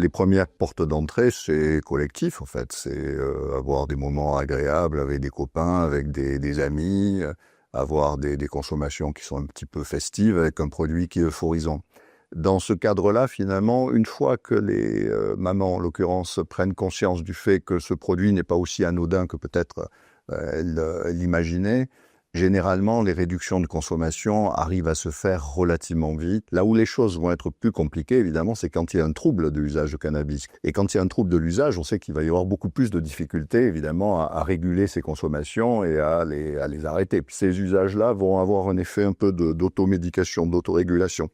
Les premières portes d'entrée, c'est collectif en fait. C'est avoir des moments agréables avec des copains, avec des amis, avoir des consommations qui sont un petit peu festives avec un produit qui est euphorisant. Dans ce cadre-là, finalement, une fois que les mamans, en l'occurrence, prennent conscience du fait que ce produit n'est pas aussi anodin que peut-être elles l'imaginaient, généralement, les réductions de consommation arrivent à se faire relativement vite. Là où les choses vont être plus compliquées, évidemment, c'est quand il y a un trouble de l'usage de cannabis. Et quand il y a un trouble de l'usage, on sait qu'il va y avoir beaucoup plus de difficultés, évidemment, à réguler ces consommations et à les arrêter. Puis ces usages-là vont avoir un effet un peu d'automédication, d'autorégulation.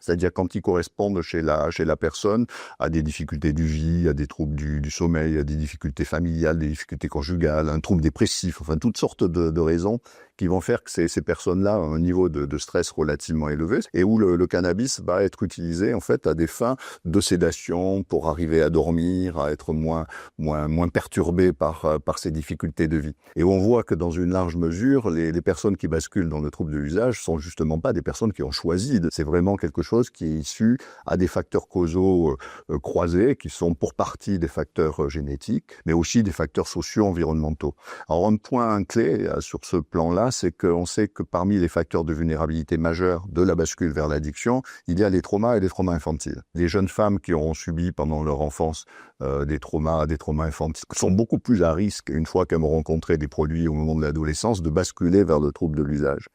C'est-à-dire quand ils correspondent chez la personne à des difficultés du vie, à des troubles du sommeil, à des difficultés familiales, des difficultés conjugales, un trouble dépressif, enfin toutes sortes de raisons qui vont faire que ces personnes-là ont un niveau de stress relativement élevé et où le cannabis va être utilisé en fait à des fins de sédation pour arriver à dormir, à être moins perturbé par ces difficultés de vie. Et où on voit que dans une large mesure, les personnes qui basculent dans le trouble de l'usage sont justement pas des personnes qui ont choisi. C'est vraiment quelque chose qui est issu à des facteurs causaux croisés, qui sont pour partie des facteurs génétiques, mais aussi des facteurs socio-environnementaux. Alors un point clé sur ce plan-là, c'est qu'on sait que parmi les facteurs de vulnérabilité majeurs de la bascule vers l'addiction, il y a les traumas et les traumas infantiles. Les jeunes femmes qui auront subi pendant leur enfance des traumas infantiles sont beaucoup plus à risque, une fois qu'elles auront rencontré des produits au moment de l'adolescence, de basculer vers le trouble de l'usage.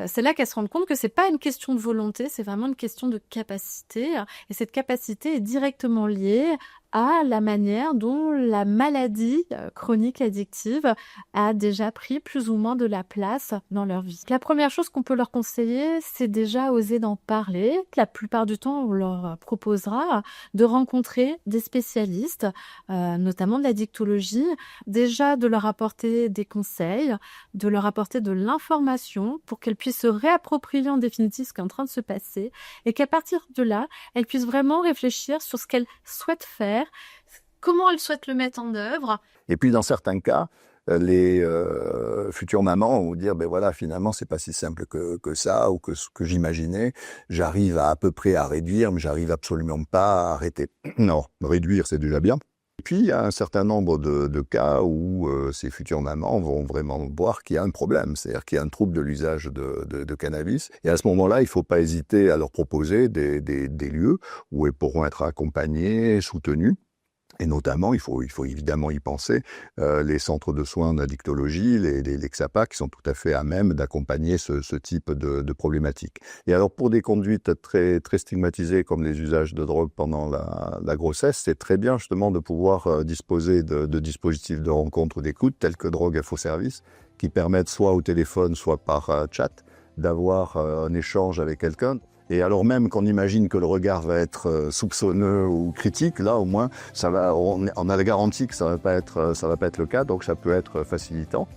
C'est là qu'elles se rendent compte que c'est pas une question de volonté, c'est vraiment une question de capacité. Et cette capacité est directement liée à la manière dont la maladie chronique addictive a déjà pris plus ou moins de la place dans leur vie. La première chose qu'on peut leur conseiller, c'est déjà oser d'en parler. La plupart du temps, on leur proposera de rencontrer des spécialistes, notamment de l'addictologie, déjà de leur apporter des conseils, de leur apporter de l'information pour qu'elles puissent se réapproprier en définitive ce qui est en train de se passer et qu'à partir de là, elles puissent vraiment réfléchir sur ce qu'elles souhaitent faire, comment elles souhaitent le mettre en œuvre. Et puis dans certains cas, les futures mamans vont dire, ben voilà, finalement, c'est pas si simple que ça ou que ce que j'imaginais. J'arrive à peu près à réduire, mais j'arrive absolument pas à arrêter. Non, réduire, c'est déjà bien. Et puis, il y a un certain nombre de cas où ces futures mamans vont vraiment voir qu'il y a un problème, c'est-à-dire qu'il y a un trouble de l'usage de cannabis. Et à ce moment-là, il ne faut pas hésiter à leur proposer des lieux où elles pourront être accompagnées, soutenues. Et notamment, il faut évidemment y penser, les centres de soins d'addictologie, les XAPA, qui sont tout à fait à même d'accompagner ce type de problématiques. Et alors, pour des conduites très stigmatisées comme les usages de drogue pendant la grossesse, c'est très bien justement de pouvoir disposer de dispositifs de rencontre ou d'écoute, tels que Drogue Info Service, qui permettent soit au téléphone, soit par chat, d'avoir un échange avec quelqu'un. Et alors même qu'on imagine que le regard va être soupçonneux ou critique, là au moins on a la garantie que ça va pas être le cas, donc ça peut être facilitant.